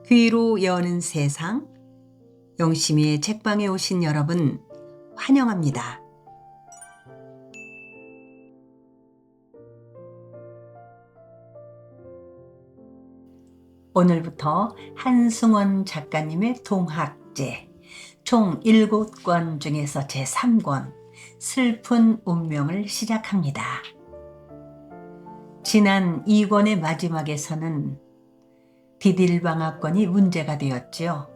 귀로 여는 세상, 영심이의 책방에 오신 여러분 환영합니다. 오늘부터 한승원 작가님의 동학제 총 7권 중에서 제3권 슬픈 운명을 시작합니다. 지난 2권의 마지막에서는 디딜방아권이 문제가 되었지요.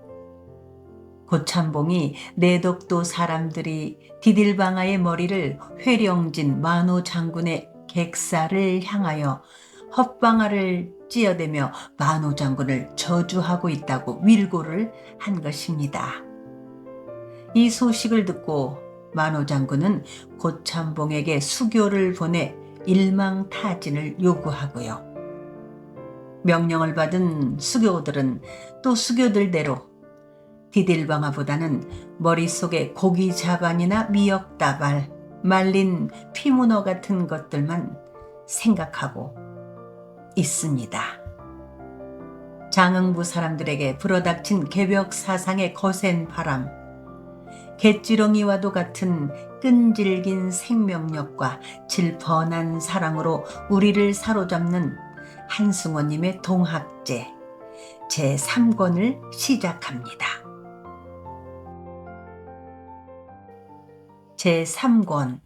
고참봉이 내덕도 사람들이 디딜방아의 머리를 회령진 만호 장군의 객사를 향하여 헛방아를 찧어대며 만호 장군을 저주하고 있다고 wil고를 한 것입니다. 이 소식을 듣고 만호 장군은 고참봉에게 수교를 보내 일망타진을 요구하고요. 명령을 받은 수교들은 또 수교들대로 디딜방아보다는 머릿속에 고기 자반이나 미역다발, 말린 피문어 같은 것들만 생각하고 있습니다. 장흥부 사람들에게 불어닥친 개벽 사상의 거센 바람, 갯지렁이와도 같은 끈질긴 생명력과 질펀한 사랑으로 우리를 사로잡는 한승원님의 동학제 제3권을 시작합니다. 제3권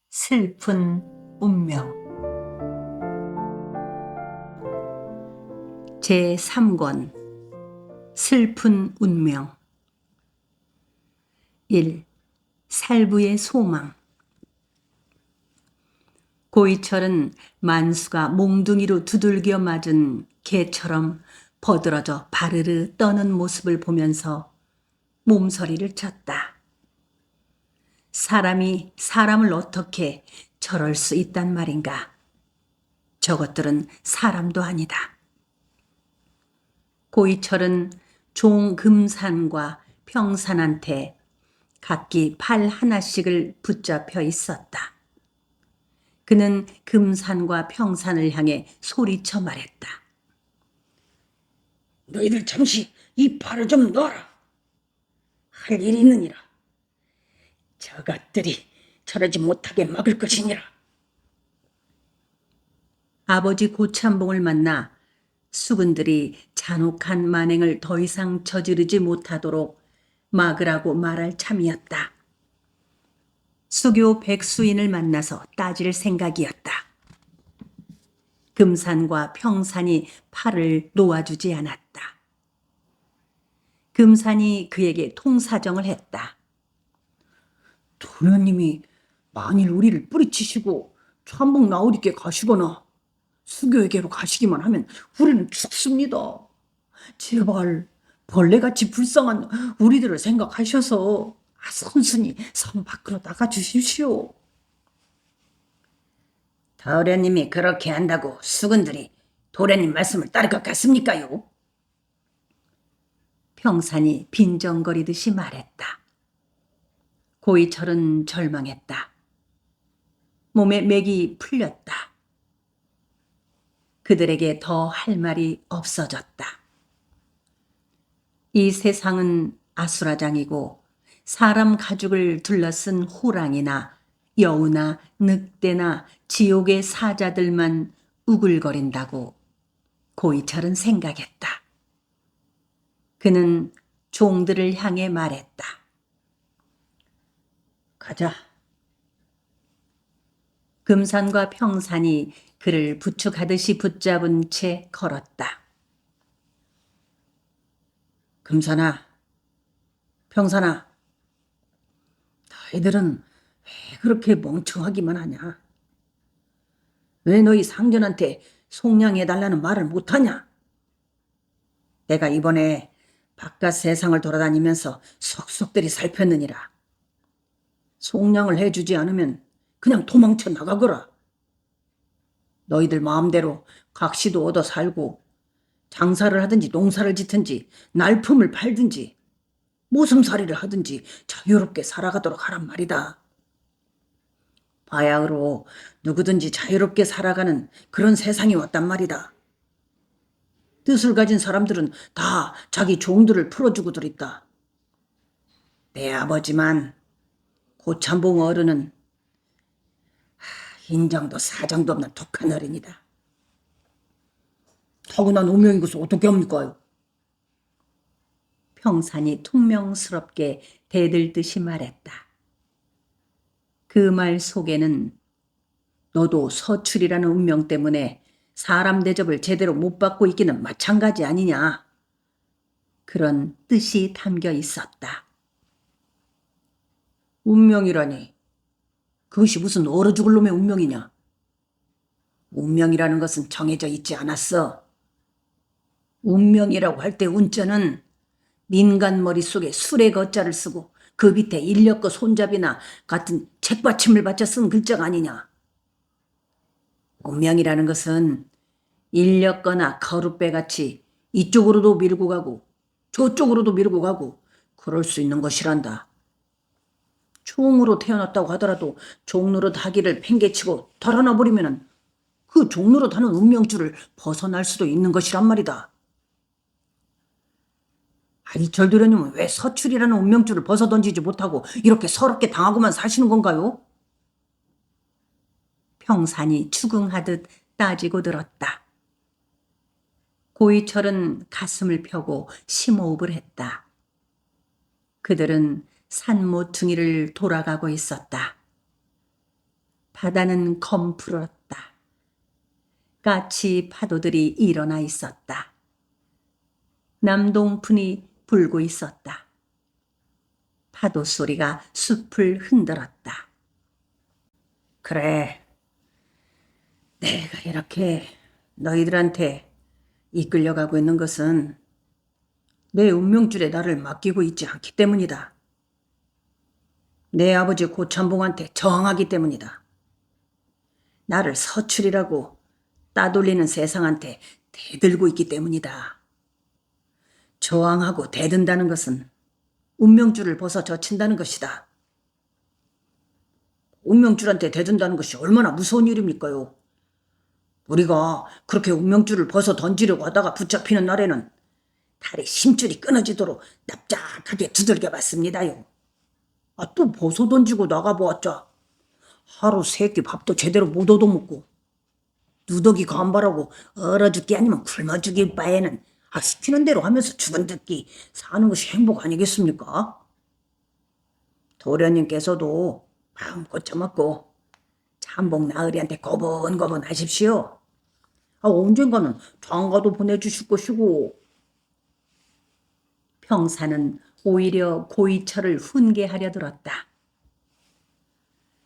슬픈 운명. 제3권 슬픈 운명. 1. 살부의 소망. 고이철은 만수가 몽둥이로 두들겨 맞은 개처럼 버드러져 바르르 떠는 모습을 보면서 몸서리를 쳤다. 사람이 사람을 어떻게 저럴 수 있단 말인가. 저것들은 사람도 아니다. 고이철은 종금산과 평산한테 각기 팔 하나씩을 붙잡혀 있었다. 그는 금산과 평산을 향해 소리쳐 말했다. 너희들 잠시 이 팔을 좀 놔라. 할 일이 있느니라. 저것들이 저러지 못하게 막을 것이니라. 아버지 고참봉을 만나 수군들이 잔혹한 만행을 더 이상 저지르지 못하도록 막으라고 말할 참이었다. 수교 백수인을 만나서 따질 생각이었다. 금산과 평산이 팔을 놓아주지 않았다. 금산이 그에게 통사정을 했다. 도련님이 만일 우리를 뿌리치시고 참봉 나으리께 가시거나 수교에게로 가시기만 하면 우리는 죽습니다. 제발 벌레같이 불쌍한 우리들을 생각하셔서 선순히 산 밖으로 나가 주십시오. 도련님이 그렇게 한다고 수군들이 도련님 말씀을 따를 것 같습니까요? 평산이 빈정거리듯이 말했다. 고이철은 절망했다. 몸에 맥이 풀렸다. 그들에게 더 할 말이 없어졌다. 이 세상은 아수라장이고 사람 가죽을 둘러쓴 호랑이나 여우나 늑대나 지옥의 사자들만 우글거린다고 고이철은 생각했다. 그는 종들을 향해 말했다. 가자. 금산과 평산이 그를 부축하듯이 붙잡은 채 걸었다. 금산아, 평산아, 너희들은 왜 그렇게 멍청하기만 하냐? 왜 너희 상전한테 속량해달라는 말을 못하냐? 내가 이번에 바깥 세상을 돌아다니면서 속속들이 살폈느니라. 속량을 해주지 않으면 그냥 도망쳐 나가거라. 너희들 마음대로 각시도 얻어 살고 장사를 하든지 농사를 짓든지 날품을 팔든지 모슴살이를 하든지 자유롭게 살아가도록 하란 말이다. 바야흐로 누구든지 자유롭게 살아가는 그런 세상이 왔단 말이다. 뜻을 가진 사람들은 다 자기 종들을 풀어주고 들있다. 내 아버지만 고참봉 어른은 인정도 사정도 없는 독한 어른이다. 타고난 운명인 것을 어떻게 합니까? 평산이 퉁명스럽게 대들듯이 말했다. 그 말 속에는 너도 서출이라는 운명 때문에 사람 대접을 제대로 못 받고 있기는 마찬가지 아니냐. 그런 뜻이 담겨 있었다. 운명이라니. 그것이 무슨 얼어 죽을 놈의 운명이냐. 운명이라는 것은 정해져 있지 않았어. 운명이라고 할 때 운자는 민간 머릿속에 술의 거자를 쓰고 그 밑에 인력거 손잡이나 같은 책받침을 받쳐 쓴 글자가 아니냐. 운명이라는 것은 인력거나 거룻배 같이 이쪽으로도 밀고 가고 저쪽으로도 밀고 가고 그럴 수 있는 것이란다. 총으로 태어났다고 하더라도 종로릇 하기를 팽개치고 달아나버리면 그 종로릇 하는 운명줄을 벗어날 수도 있는 것이란 말이다. 이철 도련님은 왜 서출이라는 운명줄을 벗어던지지 못하고 이렇게 서럽게 당하고만 사시는 건가요? 평산이 추궁하듯 따지고 들었다. 고이철은 가슴을 펴고 심호흡을 했다. 그들은 산 모퉁이를 돌아가고 있었다. 바다는 검풀었다. 까치 파도들이 일어나 있었다. 남동풍이 불고 있었다. 파도 소리가 숲을 흔들었다. 그래, 내가 이렇게 너희들한테 이끌려가고 있는 것은 내 운명줄에 나를 맡기고 있지 않기 때문이다. 내 아버지 고참봉한테 저항하기 때문이다. 나를 서출이라고 따돌리는 세상한테 대들고 있기 때문이다. 저항하고 대든다는 것은 운명줄을 벗어 젖힌다는 것이다. 운명줄한테 대든다는 것이 얼마나 무서운 일입니까요? 우리가 그렇게 운명줄을 벗어 던지려고 하다가 붙잡히는 날에는 다리 심줄이 끊어지도록 납작하게 두들겨 봤습니다요. 또 벗어 던지고 나가보았자 하루 세끼 밥도 제대로 못 얻어먹고 누더기 간발하고 얼어 죽기 아니면 굶어 죽일 바에는 시키는 대로 하면서 죽은 듯기 사는 것이 행복 아니겠습니까? 도련님께서도 마음껏 처먹고 참봉 나으리한테 고분고분 하십시오. 언젠가는 장가도 보내주실 것이고. 평산은 오히려 고이철을 훈계하려 들었다.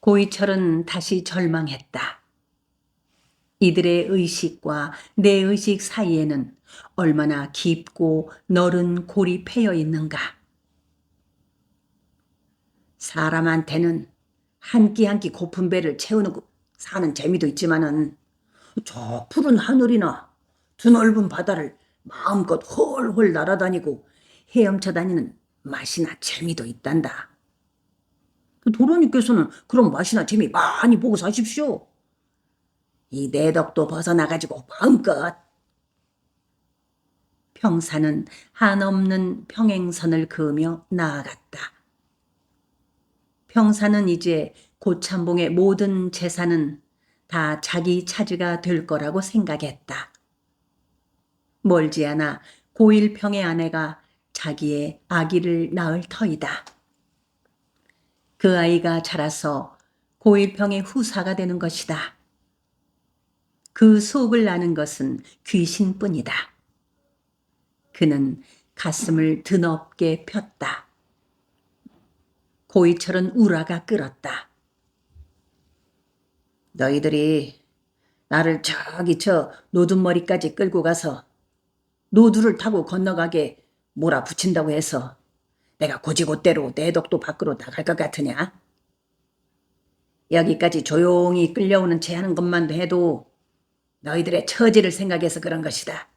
고이철은 다시 절망했다. 이들의 의식과 내 의식 사이에는 얼마나 깊고 너른 골이 패여 있는가. 사람한테는 한 끼 한 끼 고픈 배를 채우고 사는 재미도 있지만은 저 푸른 하늘이나 드넓은 바다를 마음껏 홀홀 날아다니고 헤엄쳐 다니는 맛이나 재미도 있단다. 도련님께서는 그런 맛이나 재미 많이 보고 사십시오. 이 내덕도 벗어나가지고 마음껏. 평산은 한없는 평행선을 그으며 나아갔다. 평산은 이제 고참봉의 모든 재산은 다 자기 차지가 될 거라고 생각했다. 멀지 않아 고일평의 아내가 자기의 아기를 낳을 터이다. 그 아이가 자라서 고일평의 후사가 되는 것이다. 그 속을 나는 것은 귀신뿐이다. 그는 가슴을 드높게 폈다. 고이철은 우라가 끓었다. 너희들이 나를 저기 저 노둔머리까지 끌고 가서 노두를 타고 건너가게 몰아붙인다고 해서 내가 고지고대로 내덕도 밖으로 나갈 것 같으냐? 여기까지 조용히 끌려오는 체 하는 것만 해도 너희들의 처지를 생각해서 그런 것이다.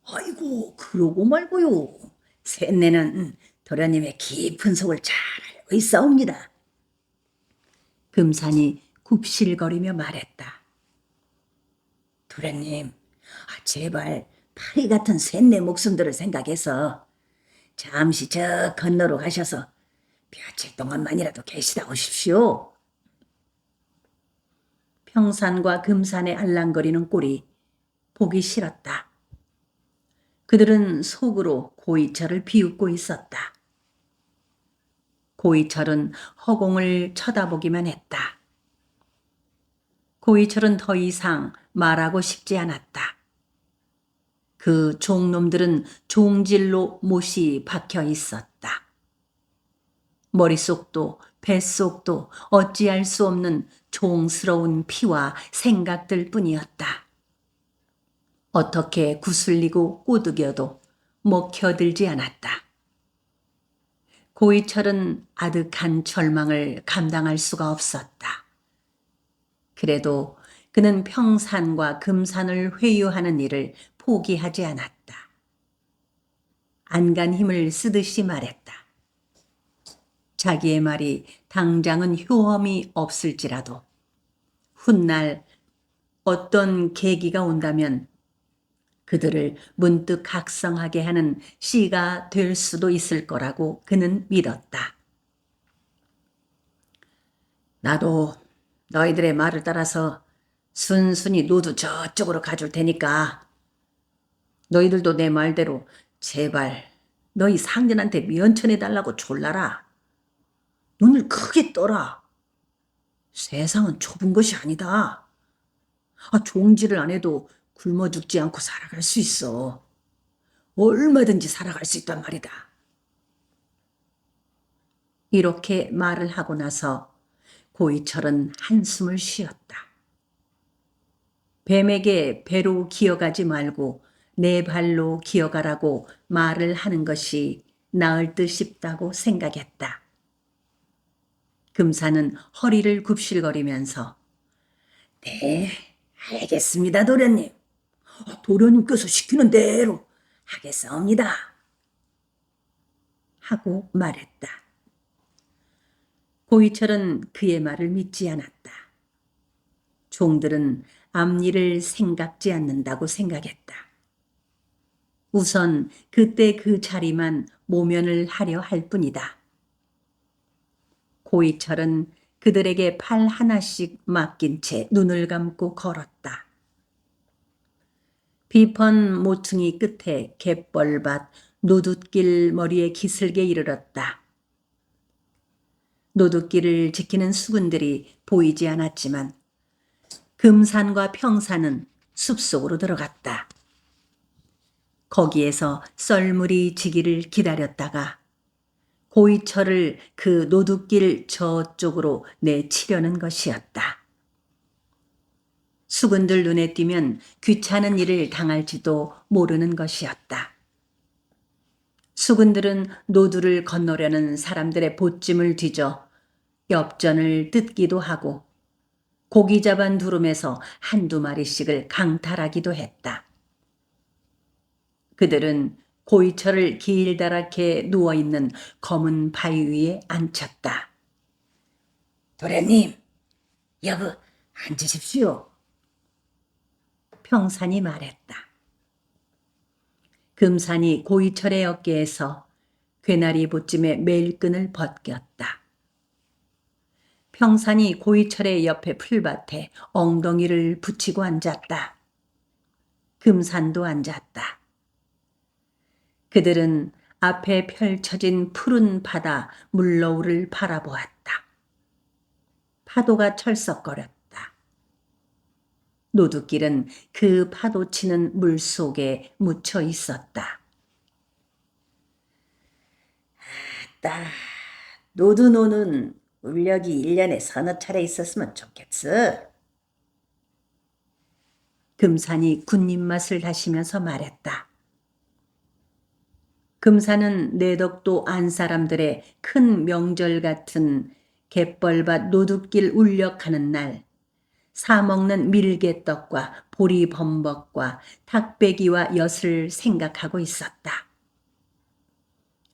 아이고, 그러고 말고요. 셋내는 도련님의 깊은 속을 잘 알고 있사옵니다. 금산이 굽실거리며 말했다. 도련님, 제발 파리 같은 셋내 목숨들을 생각해서 잠시 저 건너로 가셔서 며칠 동안만이라도 계시다 오십시오. 평산과 금산의 알랑거리는 꼴이 보기 싫었다. 그들은 속으로 고이철을 비웃고 있었다. 고이철은 허공을 쳐다보기만 했다. 고이철은 더 이상 말하고 싶지 않았다. 그 종놈들은 종질로 못이 박혀 있었다. 머릿속도 뱃속도 어찌할 수 없는 종스러운 피와 생각들 뿐이었다. 어떻게 구슬리고 꼬드겨도 먹혀들지 않았다. 고이철은 아득한 절망을 감당할 수가 없었다. 그래도 그는 평산과 금산을 회유하는 일을 포기하지 않았다. 안간 힘을 쓰듯이 말했다. 자기의 말이 당장은 효험이 없을지라도 훗날 어떤 계기가 온다면 그들을 문득 각성하게 하는 씨가 될 수도 있을 거라고 그는 믿었다. 나도 너희들의 말을 따라서 순순히 노두 저쪽으로 가줄 테니까 너희들도 내 말대로 제발 너희 상전한테 면천해달라고 졸라라. 눈을 크게 떠라. 세상은 좁은 것이 아니다. 종질을 안 해도 굶어 죽지 않고 살아갈 수 있어. 얼마든지 살아갈 수 있단 말이다. 이렇게 말을 하고 나서 고이철은 한숨을 쉬었다. 뱀에게 배로 기어가지 말고 내 발로 기어가라고 말을 하는 것이 나을 듯 싶다고 생각했다. 금사는 허리를 굽실거리면서 네, 알겠습니다, 도련님. 도련님께서 시키는 대로 하겠사옵니다. 하고 말했다. 고이철은 그의 말을 믿지 않았다. 종들은 앞일을 생각지 않는다고 생각했다. 우선 그때 그 자리만 모면을 하려 할 뿐이다. 고이철은 그들에게 팔 하나씩 맡긴 채 눈을 감고 걸었다. 비펀 모퉁이 끝에 갯벌밭 노둣길 머리에 기슭에 이르렀다. 노둣길을 지키는 수군들이 보이지 않았지만 금산과 평산은 숲속으로 들어갔다. 거기에서 썰물이 지기를 기다렸다가 고이철을 그 노둣길 저쪽으로 내치려는 것이었다. 수군들 눈에 띄면 귀찮은 일을 당할지도 모르는 것이었다. 수군들은 노두를 건너려는 사람들의 보찜을 뒤져 엽전을 뜯기도 하고 고기 잡은 두rum에서 한두 마리씩을 강탈하기도 했다. 그들은 고이철을 길다랗게 누워있는 검은 바위 위에 앉혔다. 도련님, 여기 앉으십시오. 평산이 말했다. 금산이 고이철의 어깨에서 괴나리 보찜의 매일끈을 벗겼다. 평산이 고이철의 옆에 풀밭에 엉덩이를 붙이고 앉았다. 금산도 앉았다. 그들은 앞에 펼쳐진 푸른 바다 물너울을 바라보았다. 파도가 철썩거렸다. 노둣길은 그 파도 치는 물 속에 묻혀 있었다. 아따, 노두노는 울력이 1년에 서너 차례 있었으면 좋겠어. 금산이 군입맛을 다시면서 말했다. 금산은 내덕도 안 사람들의 큰 명절 같은 갯벌밭 노둣길 울력하는 날 사먹는 밀개떡과 보리범벅과 닭배기와 엿을 생각하고 있었다.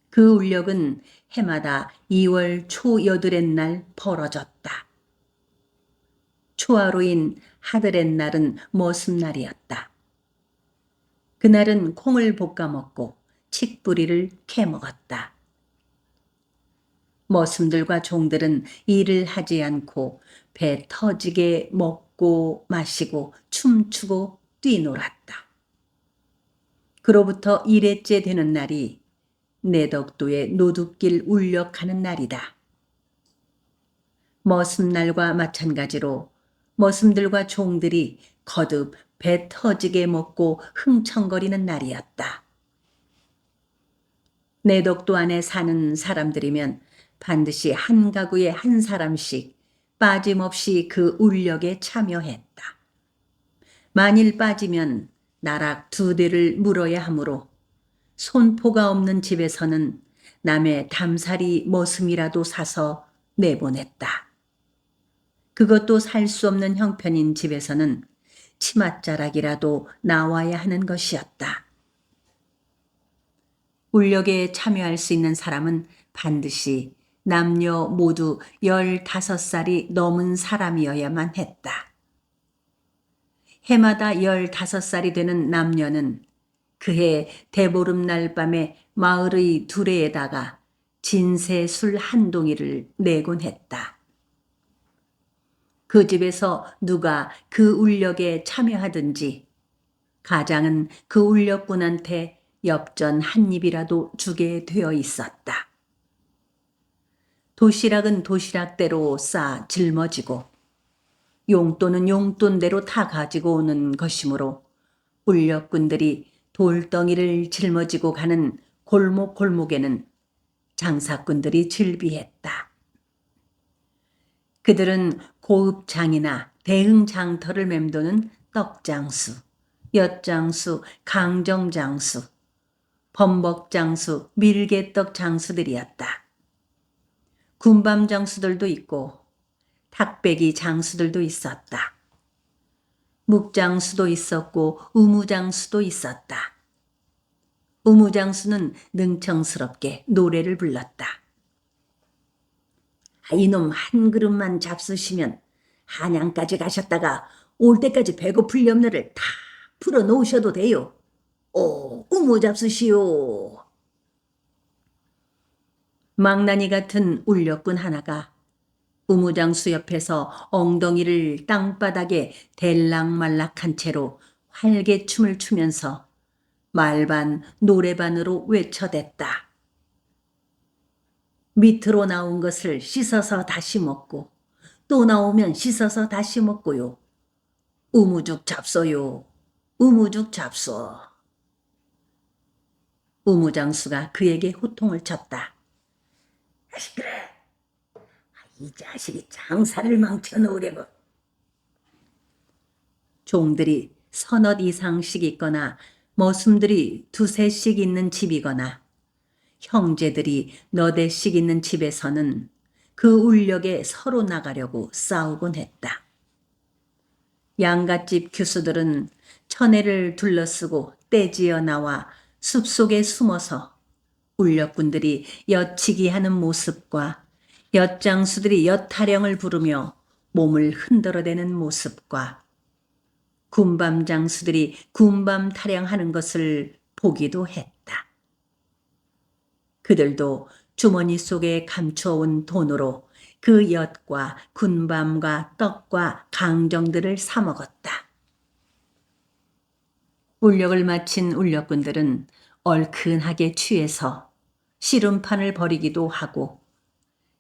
그 울력은 해마다 2월 초여드렛 날 벌어졌다. 초하루인 하드렛 날은 머슴날이었다. 그날은 콩을 볶아 먹고 칡뿌리를 캐 먹었다. 머슴들과 종들은 일을 하지 않고 배 터지게 먹고 마시고 춤추고 뛰놀았다. 그로부터 1회째 되는 날이 내덕도의 노둑길 울력하는 날이다. 머슴날과 마찬가지로 머슴들과 종들이 거듭 배 터지게 먹고 흥청거리는 날이었다. 내덕도 안에 사는 사람들이면 반드시 한 가구에 한 사람씩 빠짐없이 그 울력에 참여했다. 만일 빠지면 나락 2대를 물어야 하므로 손포가 없는 집에서는 남의 담살이 머슴이라도 사서 내보냈다. 그것도 살 수 없는 형편인 집에서는 치맛자락이라도 나와야 하는 것이었다. 울력에 참여할 수 있는 사람은 반드시 남녀 모두 15살이 넘은 사람이어야만 했다. 해마다 15살이 되는 남녀는 그해 대보름날 밤에 마을의 두레에다가 진새 술 한 동이를 내곤 했다. 그 집에서 누가 그 울력에 참여하든지 가장은 그 울력꾼한테 엽전 한 입이라도 주게 되어 있었다. 도시락은 도시락대로 싸 짊어지고 용돈은 용돈대로 다 가지고 오는 것이므로 울력꾼들이 돌덩이를 짊어지고 가는 골목골목에는 장사꾼들이 즐비했다. 그들은 고읍장이나 대흥장터를 맴도는 떡장수, 엿장수, 강정장수, 범벅장수, 밀개떡 장수들이었다. 군밤 장수들도 있고 탁배기 장수들도 있었다. 묵장수도 있었고 우무장수도 있었다. 우무장수는 능청스럽게 노래를 불렀다. 이놈 한 그릇만 잡수시면 한양까지 가셨다가 올 때까지 배고플 염려를 다 풀어놓으셔도 돼요. 오, 우무 잡수시오. 망나니 같은 울력꾼 하나가 우무장수 옆에서 엉덩이를 땅바닥에 델락말락한 채로 활개춤을 추면서 말반 노래반으로 외쳐댔다. 밑으로 나온 것을 씻어서 다시 먹고 또 나오면 씻어서 다시 먹고요. 우무죽 잡숴요. 우무죽 잡숴. 우무장수가 그에게 호통을 쳤다. 그래. 이 자식이 장사를 망쳐놓으려고. 종들이 서너 이상씩 있거나 머슴들이 2~3씩 있는 집이거나 형제들이 너댓씩 있는 집에서는 그 울력에 서로 나가려고 싸우곤 했다. 양갓집 교수들은 처내를 둘러쓰고 떼지어 나와 숲속에 숨어서 울력꾼들이 엿치기 하는 모습과 엿장수들이 엿타령을 부르며 몸을 흔들어대는 모습과 군밤 장수들이 군밤 타령하는 것을 보기도 했다. 그들도 주머니 속에 감춰온 돈으로 그 엿과 군밤과 떡과 강정들을 사 먹었다. 울력을 마친 울력꾼들은 얼큰하게 취해서 씨름판을 벌이기도 하고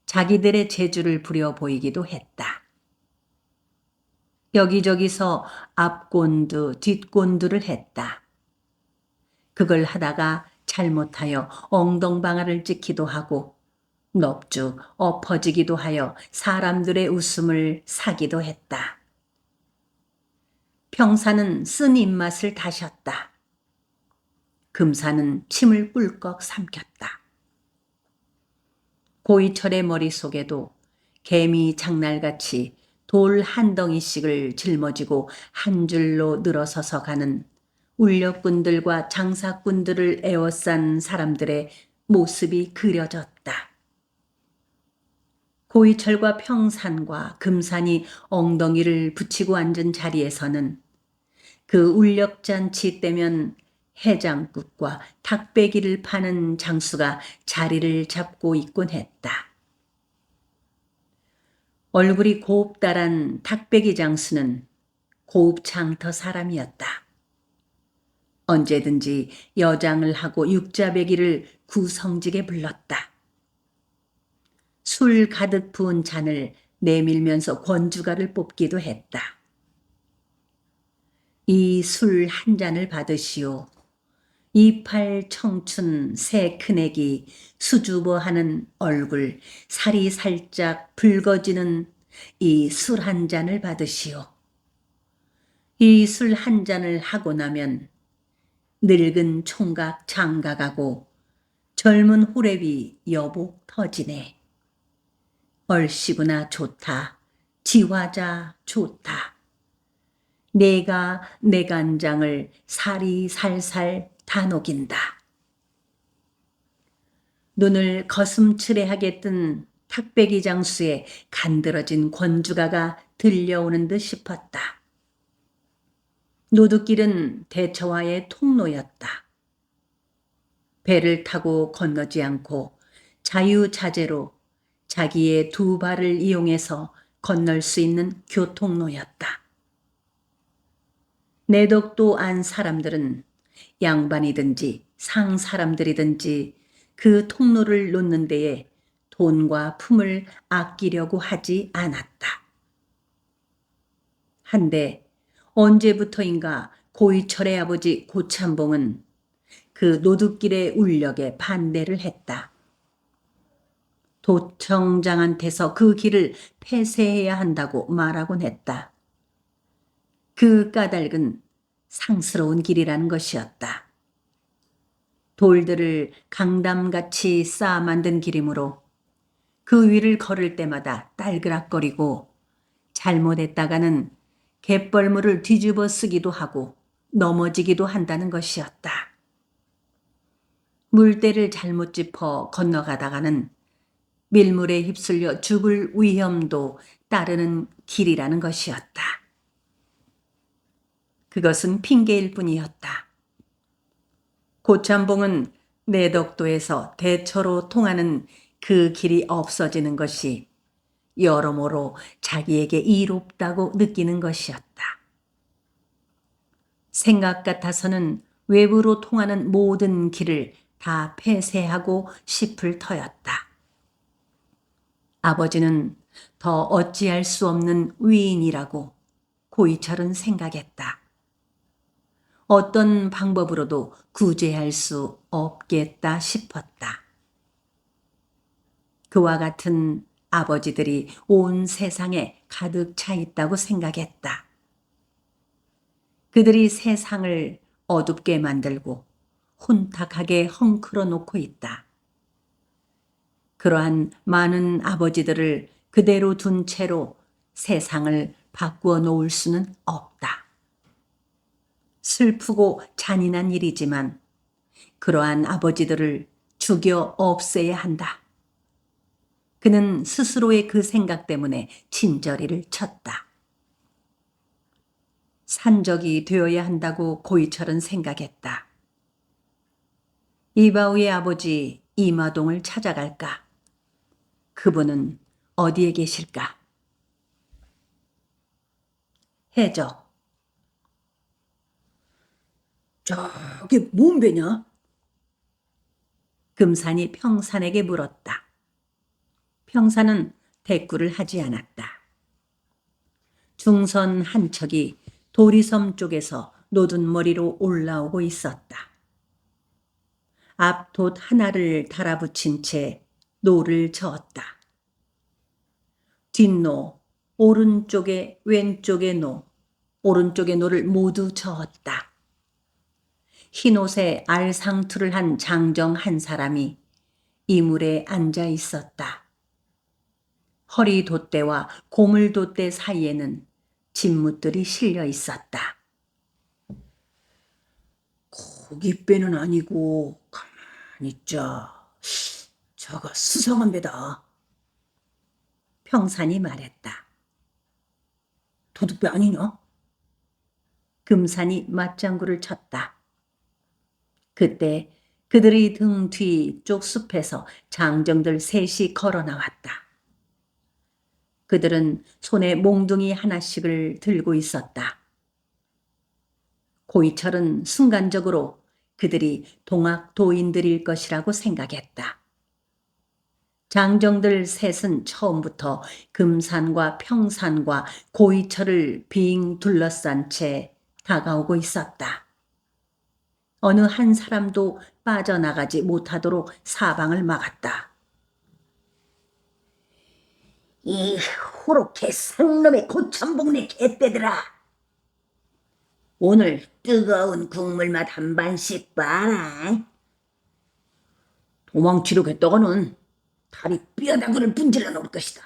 자기들의 재주를 부려 보이기도 했다. 여기저기서 앞곤두, 뒷곤두를 했다. 그걸 하다가 잘못하여 엉덩방아를 찍기도 하고 넙죽 엎어지기도 하여 사람들의 웃음을 사기도 했다. 평사는 쓴 입맛을 다셨다. 금사는 침을 꿀꺽 삼켰다. 고이철의 머릿속에도 개미 장날같이 돌 한 덩이씩을 짊어지고 한 줄로 늘어서서 가는 울력꾼들과 장사꾼들을 에워싼 사람들의 모습이 그려졌다. 고이철과 평산과 금산이 엉덩이를 붙이고 앉은 자리에서는 그 울력잔치 때면 해장국과 닭배기를 파는 장수가 자리를 잡고 있곤 했다. 얼굴이 곱다란 닭배기 장수는 곱창터 사람이었다. 언제든지 여장을 하고 육자배기를 구성지게 불렀다. 술 가득 부은 잔을 내밀면서 권주가를 뽑기도 했다. 이 술 한 잔을 받으시오. 이팔 청춘 새 큰애기 수줍어하는 얼굴 살이 살짝 붉어지는 이 술 한 잔을 받으시오. 이 술 한 잔을 하고 나면 늙은 총각 장가가고 젊은 호랩이 여복 터지네. 얼씨구나 좋다. 지화자 좋다. 내가 내 간장을 살이 살살 다 녹인다. 눈을 거슴츠레하게 뜬 탁배기 장수의 간드러진 권주가가 들려오는 듯 싶었다. 노드길은 대처와의 통로였다. 배를 타고 건너지 않고 자유자재로 자기의 두 발을 이용해서 건널 수 있는 교통로였다. 내덕도 안 사람들은 양반이든지 상사람들이든지 그 통로를 놓는 데에 돈과 품을 아끼려고 하지 않았다. 한데 언제부터인가 고이철의 아버지 고참봉은 그 노드길의 울력에 반대를 했다. 도청장한테서 그 길을 폐쇄해야 한다고 말하곤 했다. 그 까닭은 상스러운 길이라는 것이었다. 돌들을 강담같이 쌓아 만든 길이므로 그 위를 걸을 때마다 딸그락거리고 잘못했다가는 갯벌물을 뒤집어 쓰기도 하고 넘어지기도 한다는 것이었다. 물때를 잘못 짚어 건너가다가는 밀물에 휩쓸려 죽을 위험도 따르는 길이라는 것이었다. 그것은 핑계일 뿐이었다. 고참봉은 내덕도에서 대처로 통하는 그 길이 없어지는 것이 여러모로 자기에게 이롭다고 느끼는 것이었다. 생각 같아서는 외부로 통하는 모든 길을 다 폐쇄하고 싶을 터였다. 아버지는 더 어찌할 수 없는 위인이라고 고이철은 생각했다. 어떤 방법으로도 구제할 수 없겠다 싶었다. 그와 같은 아버지들이 온 세상에 가득 차 있다고 생각했다. 그들이 세상을 어둡게 만들고 혼탁하게 헝클어 놓고 있다. 그러한 많은 아버지들을 그대로 둔 채로 세상을 바꾸어 놓을 수는 없다. 슬프고 잔인한 일이지만 그러한 아버지들을 죽여 없애야 한다. 그는 스스로의 그 생각 때문에 진저리를 쳤다. 산적이 되어야 한다고 고이철은 생각했다. 이바우의 아버지 이마동을 찾아갈까? 그분은 어디에 계실까? 해적. 저게 뭔 배냐? 금산이 평산에게 물었다. 평산은 대꾸를 하지 않았다. 중선 한 척이 도리섬 쪽에서 노든 머리로 올라오고 있었다. 앞돛 하나를 달아붙인 채 노를 저었다. 뒷노, 오른쪽에 왼쪽의 노, 오른쪽의 노를 모두 저었다. 흰옷에 알상투를 한 장정 한 사람이 이물에 앉아 있었다. 허리 돛대와 고물 돛대 사이에는 진무들이 실려 있었다. 고깃배는 아니고 가만히 있자. 저거 수상한 배다. 평산이 말했다. 도둑배 아니냐? 금산이 맞장구를 쳤다. 그때 그들의 등 뒤쪽 숲에서 장정들 셋이 걸어 나왔다. 그들은 손에 몽둥이 하나씩을 들고 있었다. 고이철은 순간적으로 그들이 동학도인들일 것이라고 생각했다. 장정들 셋은 처음부터 금산과 평산과 고이철을 빙 둘러싼 채 다가오고 있었다. 어느 한 사람도 빠져나가지 못하도록 사방을 막았다. 이 호록해 상놈의 고참복네 개떼들아. 오늘 뜨거운 국물맛 한 반씩 봐라. 도망치려겠다가는 다리 뼈다구를 분질러 놓을 것이다.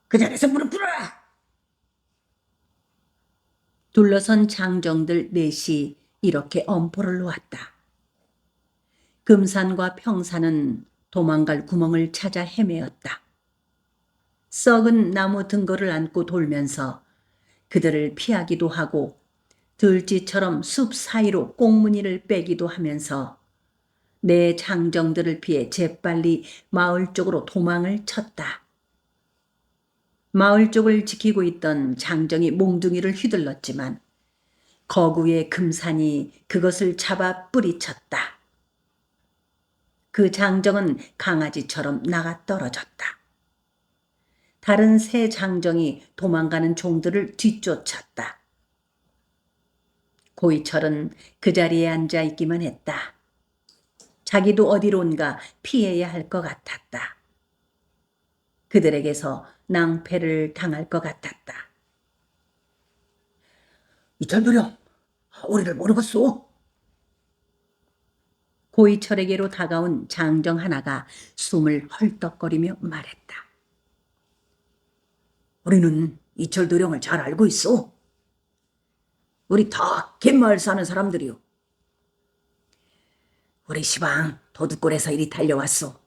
그 자리에서 무릎 꿇어라. 둘러선 장정들 넷이 이렇게 엄포를 놓았다. 금산과 평산은 도망갈 구멍을 찾아 헤매었다. 썩은 나무 등거를 안고 돌면서 그들을 피하기도 하고 들쥐처럼 숲 사이로 꽁무니를 빼기도 하면서 내 장정들을 피해 재빨리 마을 쪽으로 도망을 쳤다. 마을 쪽을 지키고 있던 장정이 몽둥이를 휘둘렀지만 거구의 금산이 그것을 잡아 뿌리쳤다. 그 장정은 강아지처럼 나가 떨어졌다. 다른 새 장정이 도망가는 종들을 뒤쫓았다. 고이철은 그 자리에 앉아 있기만 했다. 자기도 어디론가 피해야 할 것 같았다. 그들에게서 낭패를 당할 것 같았다. 이철도령, 우리를 모르겠소? 고이철에게로 다가온 장정 하나가 숨을 헐떡거리며 말했다. 우리는 이철도령을 잘 알고 있어. 우리 다 갯마을 사는 사람들이요. 우리 시방 도둑골에서 이리 달려왔어.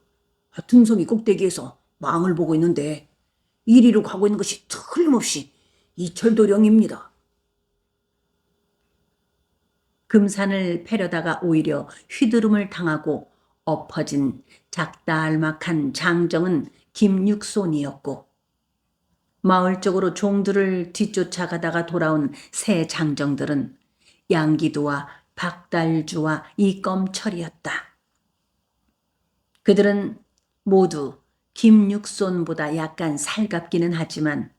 등섬이 꼭대기에서 망을 보고 있는데 이리로 가고 있는 것이 틀림없이 이철도령입니다. 금산을 패려다가 오히려 휘두름을 당하고 엎어진 작달막한 장정은 김육손이었고 마을 쪽으로 종들을 뒤쫓아가다가 돌아온 새 장정들은 양기도와 박달주와 이껌철이었다. 그들은 모두 김육손보다 약간 살갑기는 하지만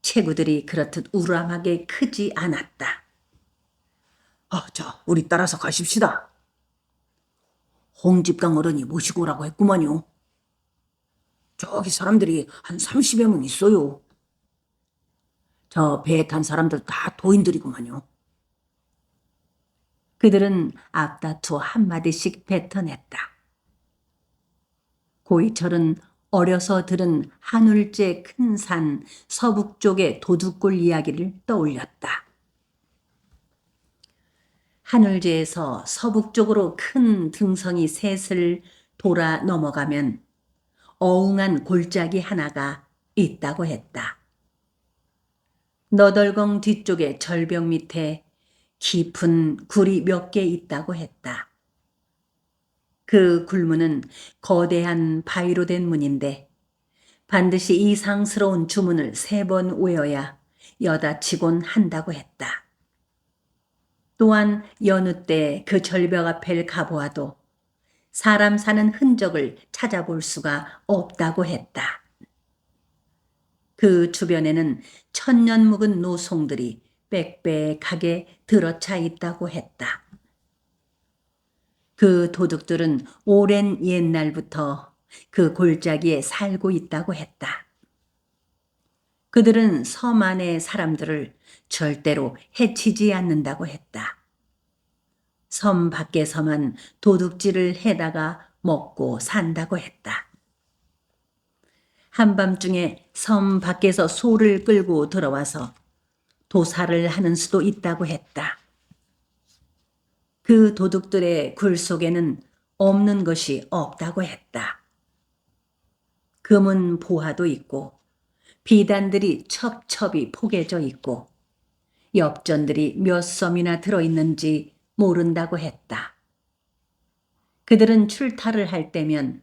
체구들이 그렇듯 우람하게 크지 않았다. 자, 우리 따라서 가십시다. 홍집강 어른이 모시고 오라고 했구만요. 저기 사람들이 한 30여 명 있어요. 저 배에 탄 사람들 다 도인들이구만요. 그들은 앞다투어 한마디씩 뱉어냈다. 고이철은 어려서 들은 한울제 큰 산 서북쪽의 도둑골 이야기를 떠올렸다. 한울제에서 서북쪽으로 큰 등성이 셋을 돌아 넘어가면 어웅한 골짜기 하나가 있다고 했다. 너덜강 뒤쪽의 절벽 밑에 깊은 굴이 몇 개 있다고 했다. 그 굴문은 거대한 바위로 된 문인데 반드시 이상스러운 주문을 3번 외워야 여다치곤 한다고 했다. 또한 여느 때 그 절벽 앞을 가보아도 사람 사는 흔적을 찾아볼 수가 없다고 했다. 그 주변에는 천년 묵은 노송들이 빽빽하게 들어차 있다고 했다. 그 도둑들은 오랜 옛날부터 그 골짜기에 살고 있다고 했다. 그들은 섬 안의 사람들을 절대로 해치지 않는다고 했다. 섬 밖에서만 도둑질을 해다가 먹고 산다고 했다. 한밤중에 섬 밖에서 소를 끌고 들어와서 도살을 하는 수도 있다고 했다. 그 도둑들의 굴 속에는 없는 것이 없다고 했다. 금은 보화도 있고 비단들이 첩첩이 포개져 있고 엽전들이 몇 섬이나 들어있는지 모른다고 했다. 그들은 출타를 할 때면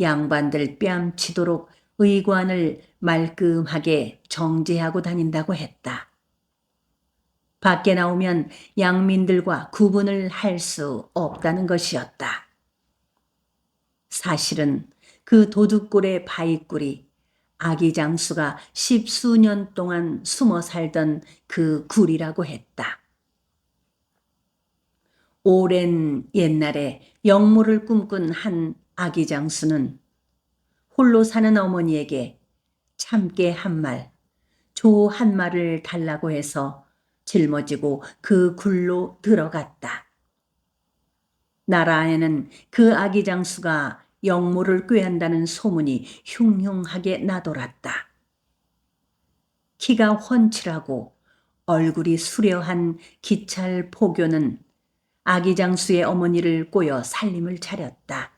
양반들 뺨치도록 의관을 말끔하게 정제하고 다닌다고 했다. 밖에 나오면 양민들과 구분을 할 수 없다는 것이었다. 사실은 그 도둑골의 바위굴이 아기 장수가 10수년 동안 숨어 살던 그 굴이라고 했다. 오랜 옛날에 영모를 꿈꾼 한 아기 장수는 홀로 사는 어머니에게 참깨 한 말, 조 한 말을 달라고 해서 짊어지고 그 굴로 들어갔다. 나라 안에는 그 아기 장수가 영모를 꾀한다는 소문이 흉흉하게 나돌았다. 키가 훤칠하고 얼굴이 수려한 기찰 포교는 아기 장수의 어머니를 꼬여 살림을 차렸다.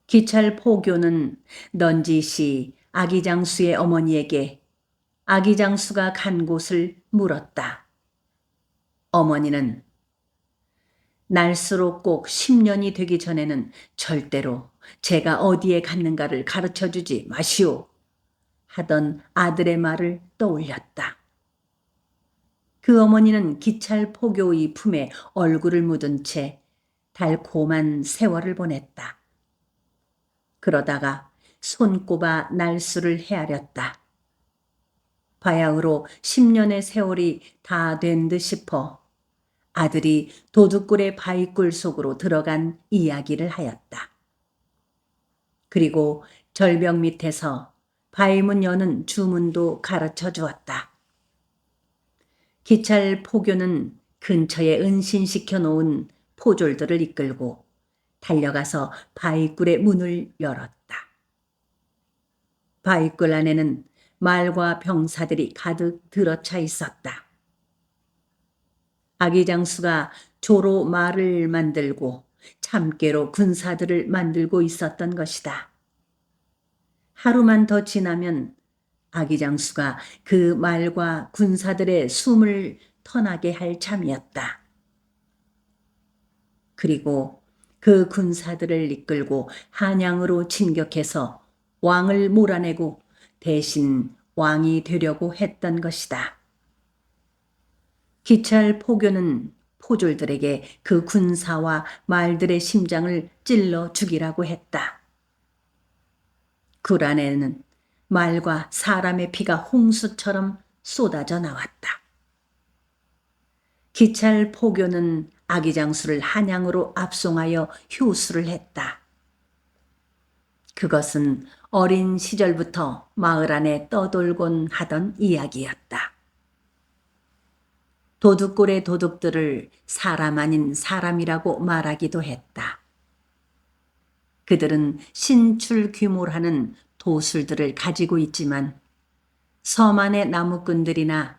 기찰 포교는 넌지시 아기 장수의 어머니에게 아기 장수가 간 곳을 물었다. 어머니는 날수록 꼭 10년이 되기 전에는 절대로 제가 어디에 갔는가를 가르쳐 주지 마시오 하던 아들의 말을 떠올렸다. 그 어머니는 기찰 포교의 품에 얼굴을 묻은 채 달콤한 세월을 보냈다. 그러다가 손꼽아 날수를 헤아렸다. 바야흐로 10년의 세월이 다 된 듯 싶어 아들이 도둑굴의 바위굴 속으로 들어간 이야기를 하였다. 그리고 절벽 밑에서 바위문 여는 주문도 가르쳐 주었다. 기찰 포교는 근처에 은신시켜 놓은 포졸들을 이끌고 달려가서 바위굴의 문을 열었다. 바위굴 안에는 말과 병사들이 가득 들어차 있었다. 아기 장수가 조로 말을 만들고 참깨로 군사들을 만들고 있었던 것이다. 하루만 더 지나면 아기 장수가 그 말과 군사들의 숨을 터나게 할 참이었다. 그리고 그 군사들을 이끌고 한양으로 진격해서 왕을 몰아내고 대신 왕이 되려고 했던 것이다. 기찰 포교는 포졸들에게 그 군사와 말들의 심장을 찔러 죽이라고 했다. 굴 안에는 말과 사람의 피가 홍수처럼 쏟아져 나왔다. 기찰 포교는 아기 장수를 한양으로 압송하여 효수를 했다. 그것은 어린 시절부터 마을 안에 떠돌곤 하던 이야기였다. 도둑골의 도둑들을 사람 아닌 사람이라고 말하기도 했다. 그들은 신출귀몰하는 도술들을 가지고 있지만 섬 안의 나무꾼들이나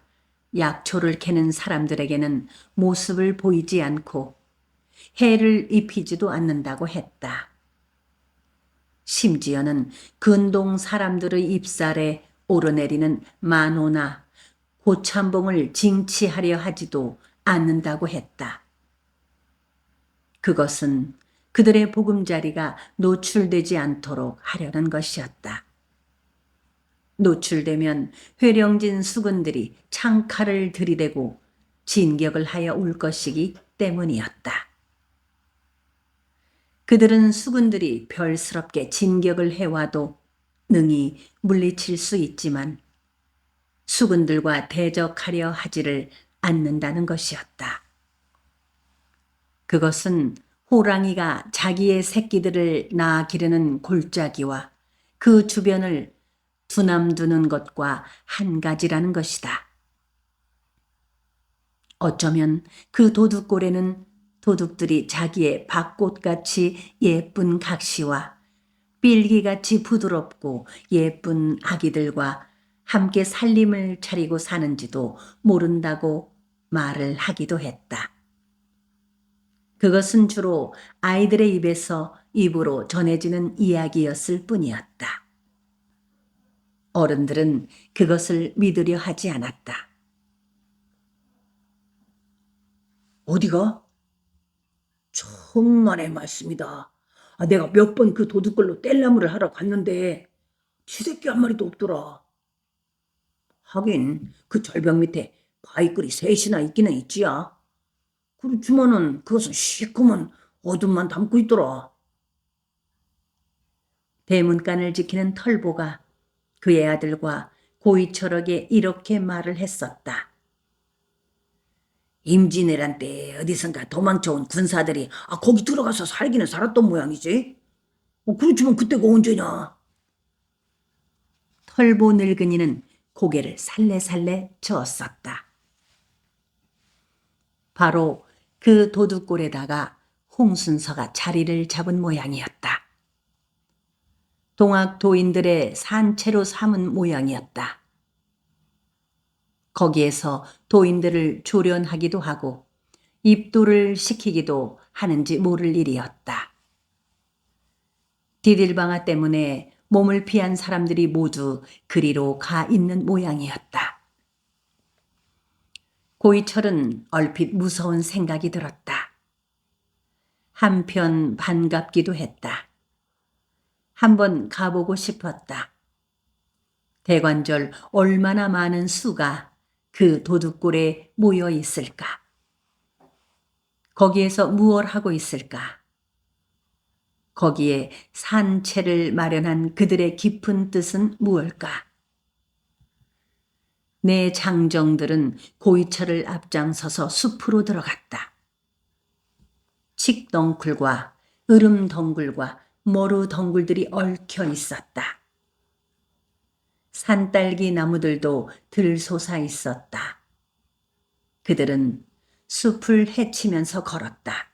약초를 캐는 사람들에게는 모습을 보이지 않고 해를 입히지도 않는다고 했다. 심지어는 근동 사람들의 입살에 오르내리는 만호나 고참봉을 징치하려 하지도 않는다고 했다. 그것은 그들의 보금자리가 노출되지 않도록 하려는 것이었다. 노출되면 회령진 수군들이 창칼을 들이대고 진격을 하여 올 것이기 때문이었다. 그들은 수군들이 별스럽게 진격을 해와도 능히 물리칠 수 있지만 수군들과 대적하려 하지를 않는다는 것이었다. 그것은 호랑이가 자기의 새끼들을 낳아 기르는 골짜기와 그 주변을 두남두는 것과 한 가지라는 것이다. 어쩌면 그 도둑골에는 도둑들이 자기의 밭꽃같이 예쁜 각시와 삘기같이 부드럽고 예쁜 아기들과 함께 살림을 차리고 사는지도 모른다고 말을 하기도 했다. 그것은 주로 아이들의 입에서 입으로 전해지는 이야기였을 뿐이었다. 어른들은 그것을 믿으려 하지 않았다. 어디가? 천만의 말씀이다. 내가 몇 번 그 도둑걸로 뗄나무를 하러 갔는데 쥐새끼 한 마리도 없더라. 하긴 그 절벽 밑에 바위굴이 셋이나 있기는 있지야. 그렇지만은 그것은 시커먼 어둠만 담고 있더라. 대문간을 지키는 털보가 그의 아들과 고이철에게 이렇게 말을 했었다. 임진왜란 때 어디선가 도망쳐온 군사들이 거기 들어가서 살기는 살았던 모양이지. 그렇지만 그때가 언제냐? 털보 늙은이는 고개를 살레살레 저었었다. 바로 그 도둑골에다가 홍순서가 자리를 잡은 모양이었다. 동학 도인들의 산채로 삼은 모양이었다. 거기에서 도인들을 조련하기도 하고 입도를 시키기도 하는지 모를 일이었다. 디딜방아 때문에 몸을 피한 사람들이 모두 그리로 가 있는 모양이었다. 고이철은 얼핏 무서운 생각이 들었다. 한편 반갑기도 했다. 한번 가보고 싶었다. 대관절 얼마나 많은 수가 그 도둑골에 모여 있을까? 거기에서 무얼 하고 있을까? 거기에 산채를 마련한 그들의 깊은 뜻은 무엇일까? 내 장정들은 고이철을 앞장서서 숲으로 들어갔다. 칡덩굴과 으름덩굴과 머루덩굴들이 얽혀 있었다. 산딸기 나무들도 들솟아 있었다. 그들은 숲을 헤치면서 걸었다.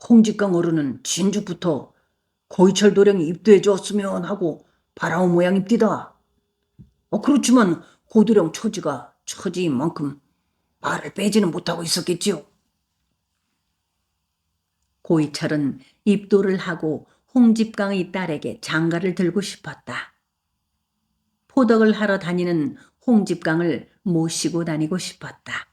홍직강 어른은 진즉부터 고이철 도령이 입도해 주었으면 하고 바라온 모양입디다. 그렇지만 고도령 처지가 처지인 만큼 말을 빼지는 못하고 있었겠지요. 고이철은 입도를 하고 홍집강의 딸에게 장가를 들고 싶었다. 포덕을 하러 다니는 홍집강을 모시고 다니고 싶었다.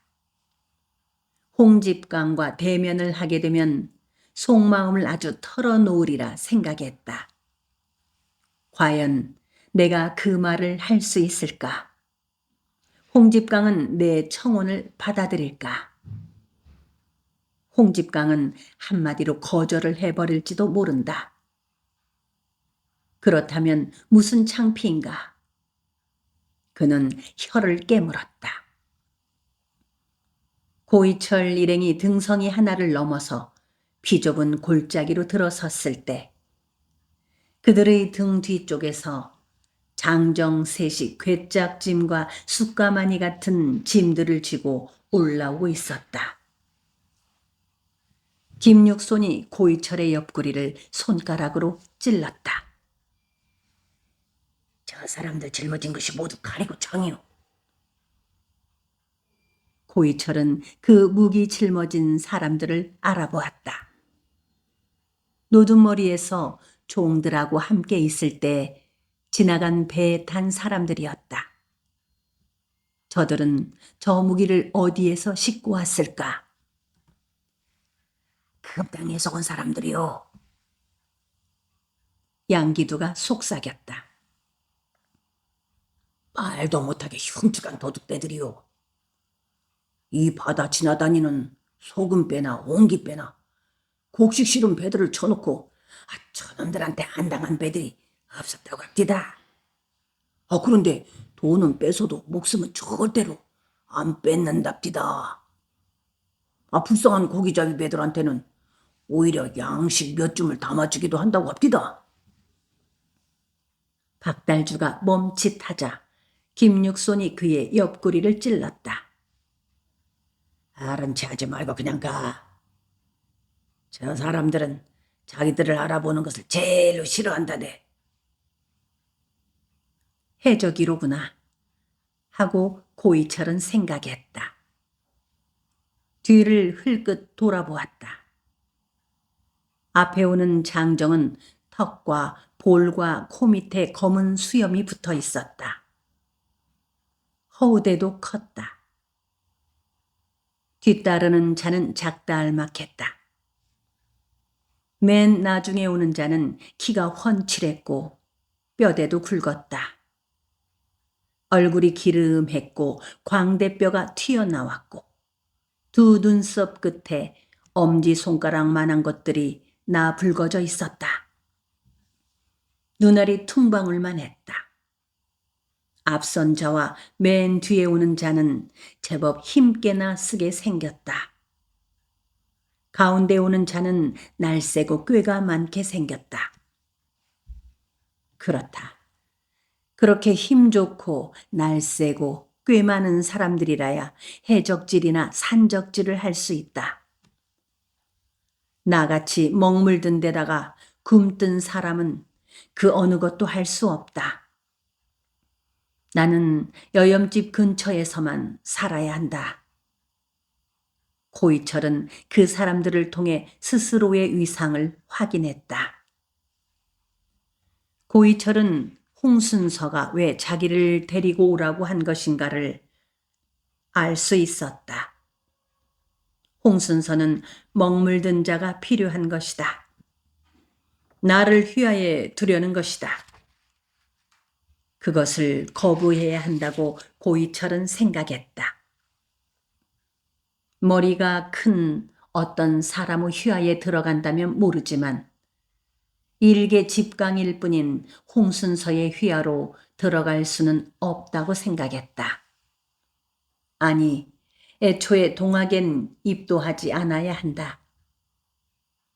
홍집강과 대면을 하게 되면 속마음을 아주 털어놓으리라 생각했다. 과연 내가 그 말을 할 수 있을까? 홍집강은 내 청혼을 받아들일까? 홍집강은 한마디로 거절을 해버릴지도 모른다. 그렇다면 무슨 창피인가? 그는 혀를 깨물었다. 고이철 일행이 등성이 하나를 넘어서 비좁은 골짜기로 들어섰을 때 그들의 등 뒤쪽에서 장정 셋이 괴짝짐과 숯가마니 같은 짐들을 쥐고 올라오고 있었다. 김육손이 고이철의 옆구리를 손가락으로 찔렀다. 저 사람들 짊어진 것이 모두 칼이고 창이요. 고이철은 그 무기 짊어진 사람들을 알아보았다. 노두머리에서 종들하고 함께 있을 때 지나간 배에 탄 사람들이었다. 저들은 저 무기를 어디에서 싣고 왔을까? 급당에서 온 사람들이요. 양기두가 속삭였다. 말도 못하게 흉측한 도둑대들이요. 이 바다 지나다니는 소금배나 옹기배나 곡식 실은 배들을 쳐놓고 저놈들한테 안 당한 배들이 없었다고 합디다. 그런데 돈은 뺏어도 목숨은 절대로 안 뺏는답디다. 불쌍한 고기잡이 배들한테는 오히려 양식 몇 줌을 담아주기도 한다고 합디다. 박달주가 멈칫하자 김육손이 그의 옆구리를 찔렀다. 아른 체 하지 말고 그냥 가. 저 사람들은 자기들을 알아보는 것을 제일로 싫어한다네. 해적이로구나 하고 고이철은 생각했다. 뒤를 흘끗 돌아보았다. 앞에 오는 장정은 턱과 볼과 코 밑에 검은 수염이 붙어 있었다. 허우대도 컸다. 뒤따르는 자는 작다 알막했다. 맨 나중에 오는 자는 키가 훤칠했고 뼈대도 굵었다. 얼굴이 기름했고 광대뼈가 튀어나왔고 두 눈썹 끝에 엄지손가락만한 것들이 나불거져 있었다. 눈알이 퉁방울만 했다. 앞선 자와 맨 뒤에 오는 자는 제법 힘께나 쓰게 생겼다. 가운데 오는 자는 날쌔고 꾀가 많게 생겼다. 그렇다. 그렇게 힘 좋고 날쌔고 꽤 많은 사람들이라야 해적질이나 산적질을 할 수 있다. 나같이 먹물든 데다가 굼뜬 사람은 그 어느 것도 할 수 없다. 나는 여염집 근처에서만 살아야 한다. 고이철은 그 사람들을 통해 스스로의 위상을 확인했다. 고이철은 홍순서가 왜 자기를 데리고 오라고 한 것인가를 알 수 있었다. 홍순서는 먹물든 자가 필요한 것이다. 나를 휘하에 두려는 것이다. 그것을 거부해야 한다고 고이철은 생각했다. 머리가 큰 어떤 사람의 휘하에 들어간다면 모르지만 일개 집강일 뿐인 홍순서의 휘하로 들어갈 수는 없다고 생각했다. 아니, 애초에 동학엔 입도하지 않아야 한다.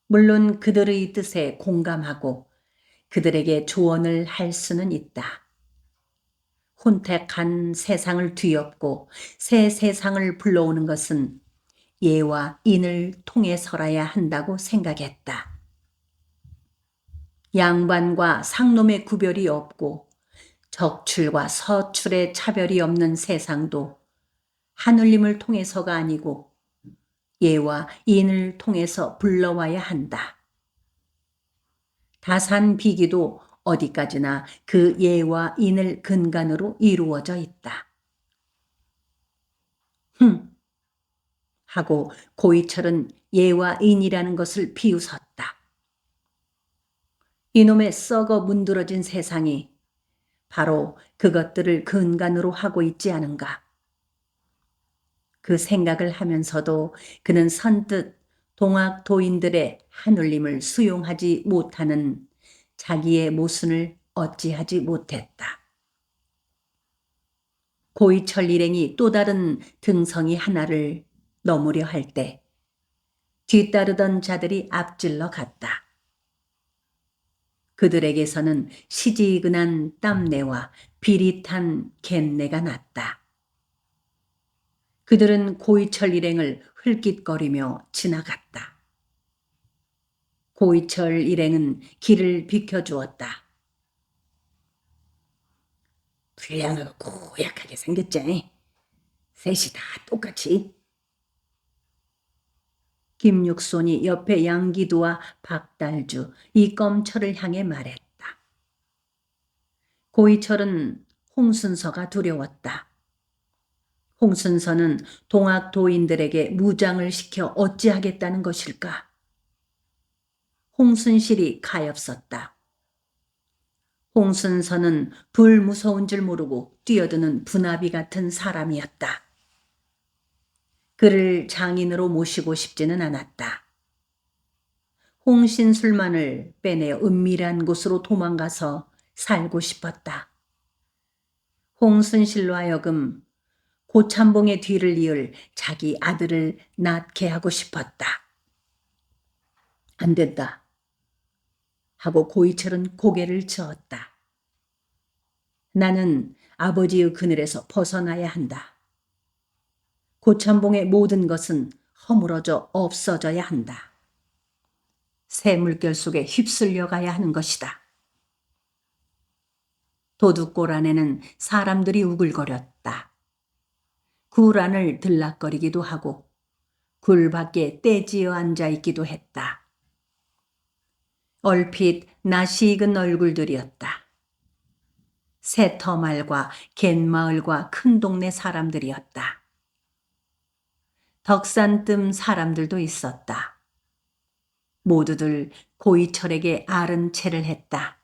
물론 그들의 뜻에 공감하고 그들에게 조언을 할 수는 있다. 혼택한 세상을 뒤엎고 새 세상을 불러오는 것은 예와 인을 통해서라야 한다고 생각했다. 양반과 상놈의 구별이 없고 적출과 서출의 차별이 없는 세상도 하늘님을 통해서가 아니고 예와 인을 통해서 불러와야 한다. 다산 비기도 어디까지나 그 예와 인을 근간으로 이루어져 있다. 하고 고이철은 예와 인이라는 것을 비웃었다. 이놈의 썩어 문드러진 세상이 바로 그것들을 근간으로 하고 있지 않은가. 그 생각을 하면서도 그는 선뜻 동학도인들의 하늘님을 수용하지 못하는 자기의 모순을 어찌하지 못했다. 고이철 일행이 또 다른 등성이 하나를 넘으려 할 때 뒤따르던 자들이 앞질러 갔다. 그들에게서는 시지근한 땀내와 비릿한 갯내가 났다. 그들은 고이철 일행을 흘깃거리며 지나갔다. 고이철 일행은 길을 비켜주었다. 불량하고 고약하게 생겼지? 셋이 다 똑같이. 김육손이 옆에 양기두와 박달주, 이껌철을 향해 말했다. 고이철은 홍순서가 두려웠다. 홍순서는 동학도인들에게 무장을 시켜 어찌하겠다는 것일까? 홍순실이 가엾었다. 홍순서는 불 무서운 줄 모르고 뛰어드는 분아비 같은 사람이었다. 그를 장인으로 모시고 싶지는 않았다. 홍신술만을 빼내어 은밀한 곳으로 도망가서 살고 싶었다. 홍순실로 하여금 고참봉의 뒤를 이을 자기 아들을 낳게 하고 싶었다. 안 된다. 하고 고이철은 고개를 저었다. 나는 아버지의 그늘에서 벗어나야 한다. 고참봉의 모든 것은 허물어져 없어져야 한다. 새 물결 속에 휩쓸려 가야 하는 것이다. 도둑골 안에는 사람들이 우글거렸다. 굴 안을 들락거리기도 하고 굴 밖에 떼지어 앉아있기도 했다. 얼핏 낯익은 얼굴들이었다. 새터말과 갯마을과 큰 동네 사람들이었다. 덕산 뜸 사람들도 있었다. 모두들 고이철에게 아른 체를 했다.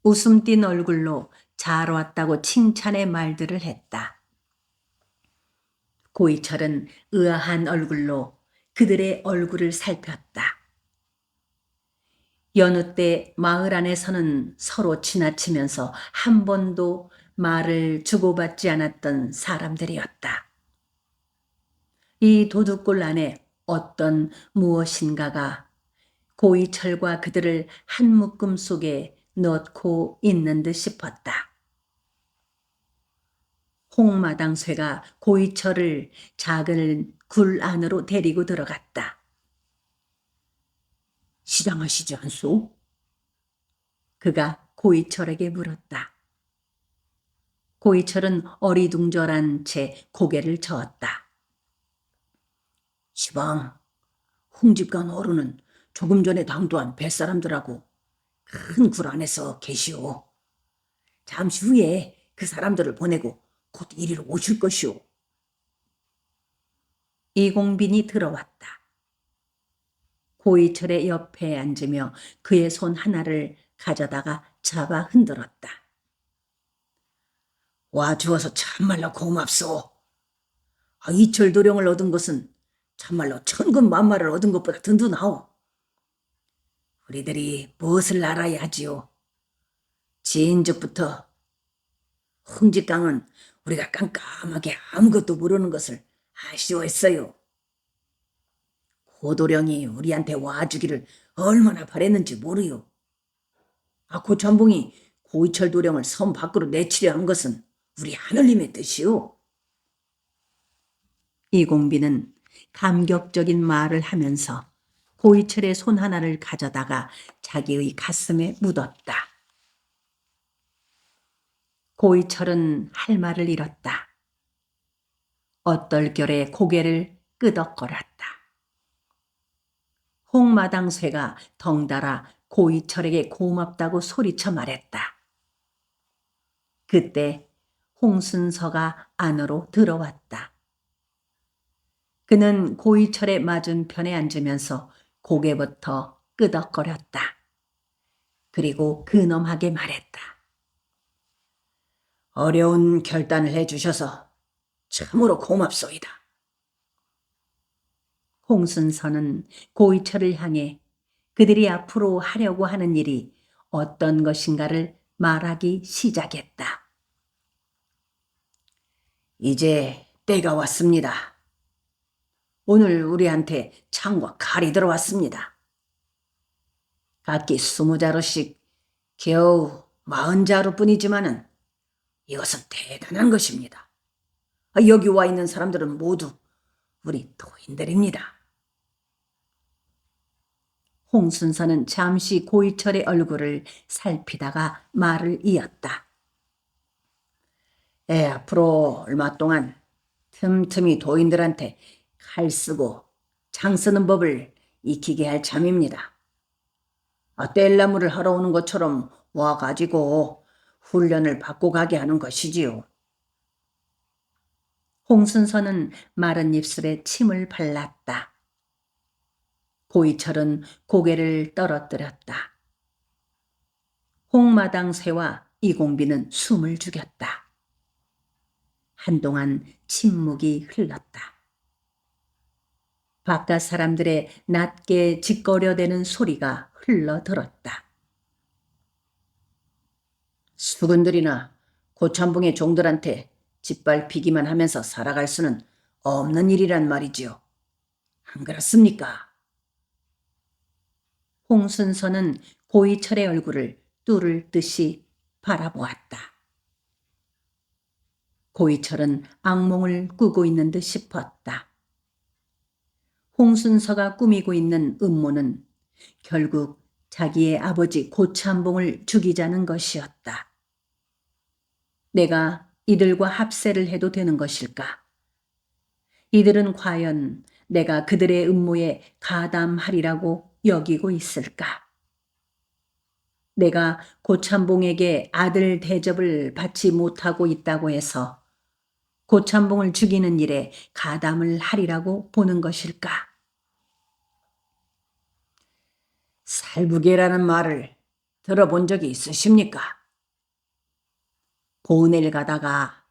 웃음 띤 얼굴로 잘 왔다고 칭찬의 말들을 했다. 고이철은 의아한 얼굴로 그들의 얼굴을 살폈다. 여느 때 마을 안에서는 서로 지나치면서 한 번도 말을 주고받지 않았던 사람들이었다. 이 도둑골 안에 어떤 무엇인가가 고이철과 그들을 한 묶음 속에 넣고 있는 듯 싶었다. 홍마당쇠가 고이철을 작은 굴 안으로 데리고 들어갔다. 시장하시지 않소? 그가 고이철에게 물었다. 고이철은 어리둥절한 채 고개를 저었다. 시방, 홍집간 어른은 조금 전에 당도한 뱃사람들하고 큰 굴 안에서 계시오. 잠시 후에 그 사람들을 보내고 곧 이리로 오실 것이오. 이공빈이 들어왔다. 고이철의 옆에 앉으며 그의 손 하나를 가져다가 잡아 흔들었다. 와주어서 참말로 고맙소. 이철 도령을 얻은 것은 참말로 천군 만마를 얻은 것보다 든든하오. 우리들이 무엇을 알아야 하지요? 진즉부터 흥직강은 우리가 깜깜하게 아무것도 모르는 것을 아쉬워했어요. 고도령이 우리한테 와주기를 얼마나 바랬는지 모르요. 고천봉이 고이철 도령을 섬 밖으로 내치려 한 것은 우리 하늘님의 뜻이요. 이공빈은 감격적인 말을 하면서 고이철의 손 하나를 가져다가 자기의 가슴에 묻었다. 고이철은 할 말을 잃었다. 얼떨결에 고개를 끄덕거렸다. 홍마당쇠가 덩달아 고이철에게 고맙다고 소리쳐 말했다. 그때 홍순서가 안으로 들어왔다. 그는 고이철의 맞은편에 앉으면서 고개부터 끄덕거렸다. 그리고 근엄하게 말했다. 어려운 결단을 해주셔서 참으로 고맙소이다. 홍순서는 고이철을 향해 그들이 앞으로 하려고 하는 일이 어떤 것인가를 말하기 시작했다. 이제 때가 왔습니다. 오늘 우리한테 창과 칼이 들어왔습니다. 각기 20자루씩 겨우 40자루뿐이지만은 이것은 대단한 것입니다. 여기 와 있는 사람들은 모두 우리 도인들입니다. 홍순서는 잠시 고이철의 얼굴을 살피다가 말을 이었다. 앞으로 얼마 동안 틈틈이 도인들한테 칼 쓰고 장 쓰는 법을 익히게 할 참입니다. 뗄나무를 하러 오는 것처럼 와가지고 훈련을 받고 가게 하는 것이지요. 홍순서는 마른 입술에 침을 발랐다. 고이철은 고개를 떨어뜨렸다. 홍마당새와 이공비는 숨을 죽였다. 한동안 침묵이 흘렀다. 바깥 사람들의 낮게 짓거려대는 소리가 흘러들었다. 수군들이나 고참봉의 종들한테 짓밟히기만 하면서 살아갈 수는 없는 일이란 말이지요. 안 그렇습니까? 홍순서는 고이철의 얼굴을 뚫을 듯이 바라보았다. 고이철은 악몽을 꾸고 있는 듯 싶었다. 홍순서가 꾸미고 있는 음모는 결국 자기의 아버지 고참봉을 죽이자는 것이었다. 내가 이들과 합세를 해도 되는 것일까? 이들은 과연 내가 그들의 음모에 가담하리라고 여기고 있을까? 내가 고참봉에게 아들 대접을 받지 못하고 있다고 해서 고참봉을 죽이는 일에 가담을 하리라고 보는 것일까? 살부계라는 말을 들어본 적이 있으십니까? 보은을 가다가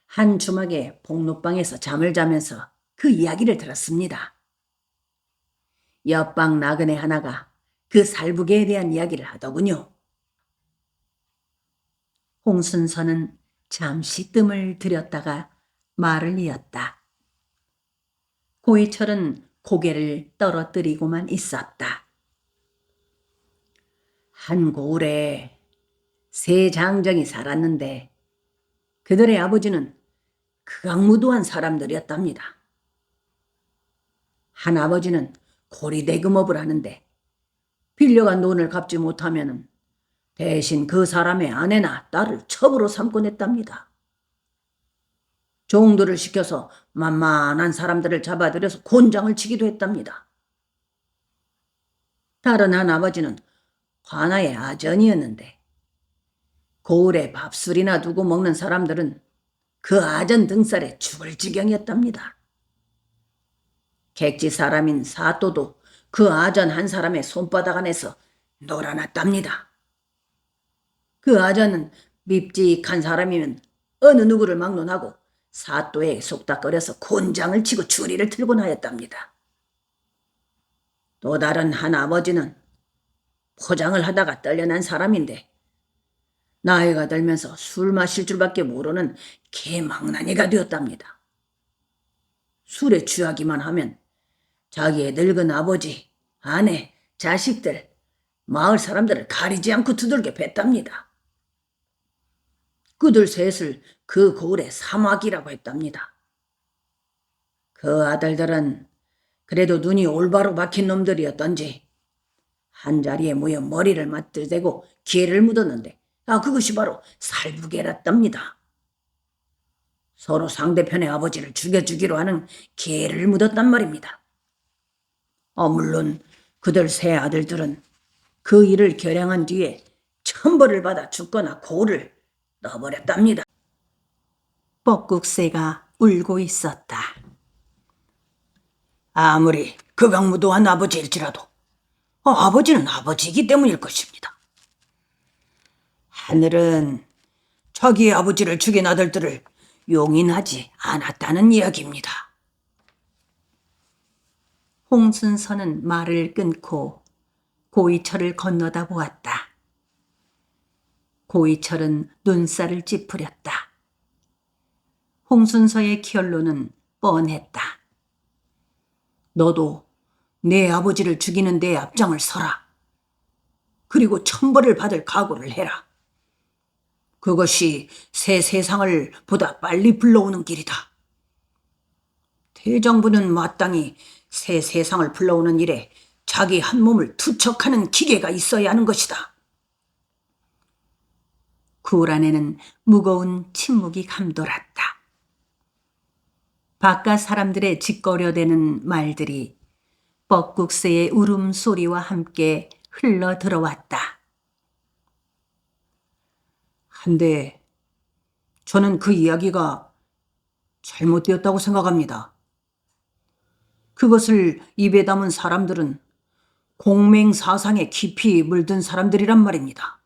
한 주막의 복록방에서 잠을 자면서 그 이야기를 들었습니다. 옆방 나그네 하나가 그 살부계에 대한 이야기를 하더군요. 홍순서는 잠시 뜸을 들였다가 말을 이었다. 고이철은 고개를 떨어뜨리고만 있었다. 한 고을에 세 장정이 살았는데 그들의 아버지는 극악무도한 사람들이었답니다. 한 아버지는 고리대금업을 하는데 빌려간 돈을 갚지 못하면 대신 그 사람의 아내나 딸을 첩으로 삼곤 했답니다. 종들을 시켜서 만만한 사람들을 잡아들여서 곤장을 치기도 했답니다. 다른 한 아버지는 관아의 아전이었는데 고을에 밥술이나 두고 먹는 사람들은 그 아전 등살에 죽을 지경이었답니다. 객지 사람인 사또도 그 아전 한 사람의 손바닥 안에서 놀아났답니다. 그 아전은 밉직한 사람이면 어느 누구를 막론하고 사또에 속닥거려서 곤장을 치고 주리를 틀곤 하였답니다. 또 다른 한 아버지는 포장을 하다가 떨려난 사람인데 나이가 들면서 술 마실 줄밖에 모르는 개망나니가 되었답니다. 술에 취하기만 하면 자기의 늙은 아버지, 아내, 자식들, 마을 사람들을 가리지 않고 두들겨 팼답니다. 그들 셋을 그 고을의 사막이라고 했답니다. 그 아들들은 그래도 눈이 올바로 박힌 놈들이었던지 한자리에 모여 머리를 맞들대고 기회를 묻었는데 그것이 바로 살부계랐답니다. 서로 상대편의 아버지를 죽여주기로 하는 기회를 묻었단 말입니다. 물론 그들 세 아들들은 그 일을 결행한 뒤에 천벌을 받아 죽거나 고을을 넣어버렸답니다. 뻐꾹새가 울고 있었다. 아무리 극악무도한 아버지일지라도 아버지는 아버지이기 때문일 것입니다. 하늘은 자기의 아버지를 죽인 아들들을 용인하지 않았다는 이야기입니다. 홍순서는 말을 끊고 고이철을 건너다 보았다. 고이철은 눈살을 찌푸렸다. 홍순서의 결론은 뻔했다. 너도 내 아버지를 죽이는 데 앞장을 서라. 그리고 천벌을 받을 각오를 해라. 그것이 새 세상을 보다 빨리 불러오는 길이다. 대장부는 마땅히 새 세상을 불러오는 일에 자기 한 몸을 투척하는 기계가 있어야 하는 것이다. 굴 안에는 무거운 침묵이 감돌았다. 바깥 사람들의 짓거려대는 말들이 뻐꾹새의 울음소리와 함께 흘러 들어왔다. 한데 저는 그 이야기가 잘못되었다고 생각합니다. 그것을 입에 담은 사람들은 공맹사상에 깊이 물든 사람들이란 말입니다.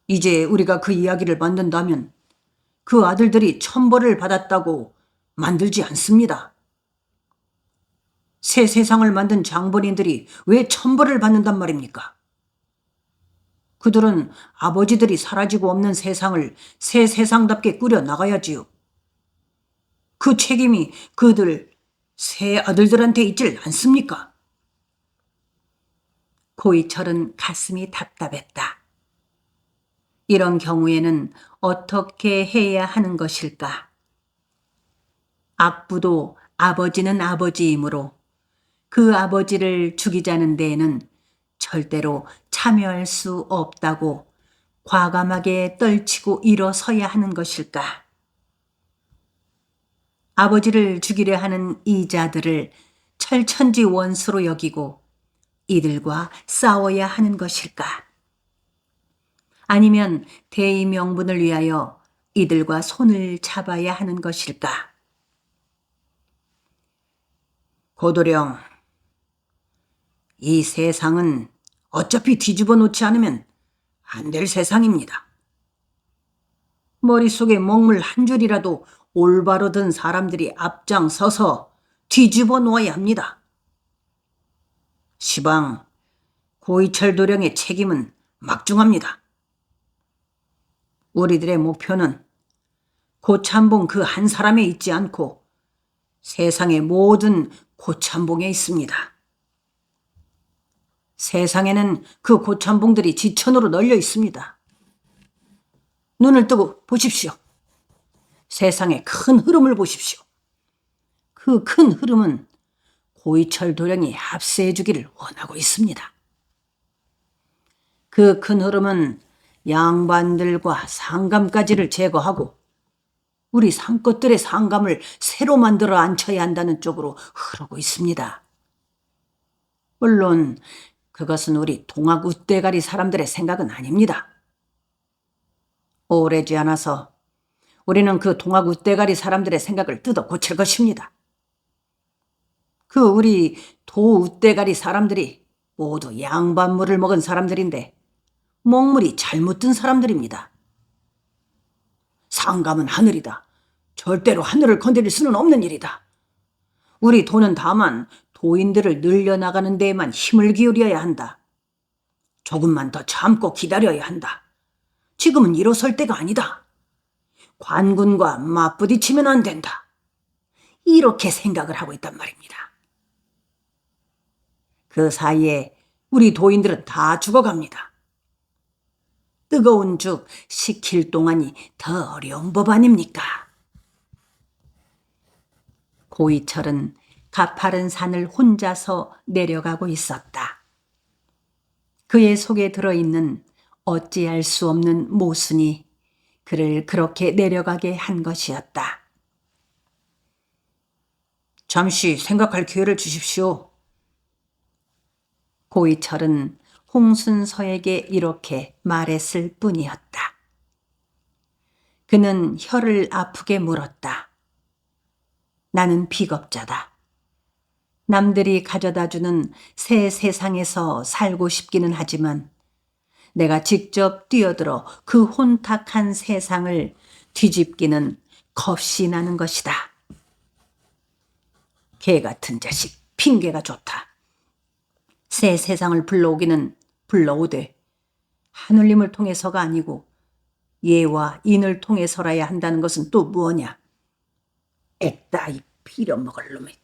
이제 우리가 그 이야기를 만든다면 그 아들들이 천벌을 받았다고 만들지 않습니다. 새 세상을 만든 장본인들이 왜 천벌을 받는단 말입니까? 그들은 아버지들이 사라지고 없는 세상을 새 세상답게 꾸려 나가야지요. 그 책임이 그들 새 아들들한테 있질 않습니까? 고이철은 가슴이 답답했다. 이런 경우에는 어떻게 해야 하는 것일까? 악부도 아버지는 아버지이므로 그 아버지를 죽이자는 데에는 절대로 참여할 수 없다고 과감하게 떨치고 일어서야 하는 것일까? 아버지를 죽이려 하는 이자들을 철천지 원수로 여기고 이들과 싸워야 하는 것일까? 아니면 대의 명분을 위하여 이들과 손을 잡아야 하는 것일까? 고도령, 이 세상은 어차피 뒤집어 놓지 않으면 안 될 세상입니다. 머릿속에 먹물 한 줄이라도 올바로 든 사람들이 앞장서서 뒤집어 놓아야 합니다. 시방, 고이철 도령의 책임은 막중합니다. 우리들의 목표는 고참봉 그 한 사람에 있지 않고 세상의 모든 고참봉에 있습니다. 세상에는 그 고참봉들이 지천으로 널려 있습니다. 눈을 뜨고 보십시오. 세상의 큰 흐름을 보십시오. 그 큰 흐름은 고이철 도령이 합세해 주기를 원하고 있습니다. 그 큰 흐름은 양반들과 상감까지를 제거하고 우리 상것들의 상감을 새로 만들어 앉혀야 한다는 쪽으로 흐르고 있습니다. 물론 그것은 우리 동학 웃대가리 사람들의 생각은 아닙니다. 오래지 않아서 우리는 그 동학 웃대가리 사람들의 생각을 뜯어 고칠 것입니다. 그 우리 도 웃대가리 사람들이 모두 양반물을 먹은 사람들인데 먹물이 잘못 든 사람들입니다. 상감은 하늘이다. 절대로 하늘을 건드릴 수는 없는 일이다. 우리 도는 다만 도인들을 늘려나가는 데에만 힘을 기울여야 한다. 조금만 더 참고 기다려야 한다. 지금은 일어설 때가 아니다. 관군과 맞부딪히면 안 된다. 이렇게 생각을 하고 있단 말입니다. 그 사이에 우리 도인들은 다 죽어갑니다. 뜨거운 죽 식힐 동안이 더 어려운 법 아닙니까? 고이철은 가파른 산을 혼자서 내려가고 있었다. 그의 속에 들어있는 어찌할 수 없는 모순이 그를 그렇게 내려가게 한 것이었다. 잠시 생각할 기회를 주십시오. 고이철은 홍순서에게 이렇게 말했을 뿐이었다. 그는 혀를 아프게 물었다. 나는 비겁자다. 남들이 가져다주는 새 세상에서 살고 싶기는 하지만 내가 직접 뛰어들어 그 혼탁한 세상을 뒤집기는 겁이 나는 것이다. 개 같은 자식, 핑계가 좋다. 새 세상을 불러오기는 불러오되 하늘님을 통해서가 아니고 예와 인을 통해서라야 한다는 것은 또 무엇냐? 액다 이 빌어먹을 놈의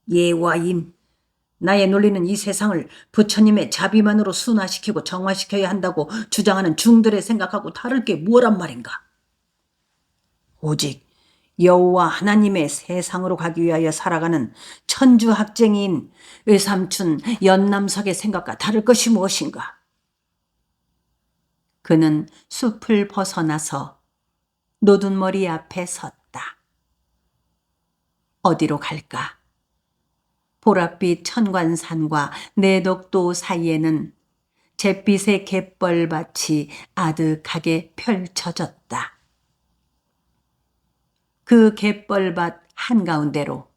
예와 인, 나의 논리는 이 세상을 부처님의 자비만으로 순화시키고 정화시켜야 한다고 주장하는 중들의 생각하고 다를 게 뭐란 말인가? 오직 여호와 하나님의 세상으로 가기 위하여 살아가는 천주학쟁이인 외삼춘 연남석의 생각과 다를 것이 무엇인가? 그는 숲을 벗어나서 노둔머리 앞에 섰다. 어디로 갈까? 보랏빛 천관산과 내덕도 사이에는 잿빛의 갯벌밭이 아득하게 펼쳐졌다. 그 갯벌밭 한가운데로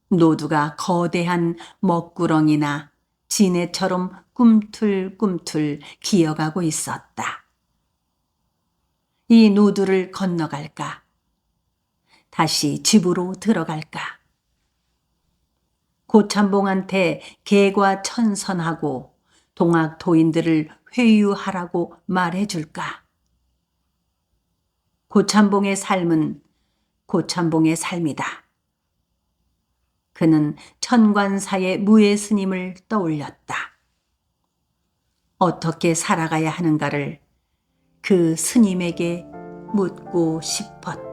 노두가 거대한 먹구렁이나 지네처럼 꿈틀꿈틀 기어가고 있었다. 이 노두를 건너갈까? 다시 집으로 들어갈까? 고참봉한테 개과 천선하고 동학 도인들을 회유하라고 말해줄까? 고참봉의 삶은 고참봉의 삶이다. 그는 천관사의 무예 스님을 떠올렸다. 어떻게 살아가야 하는가를 그 스님에게 묻고 싶었다.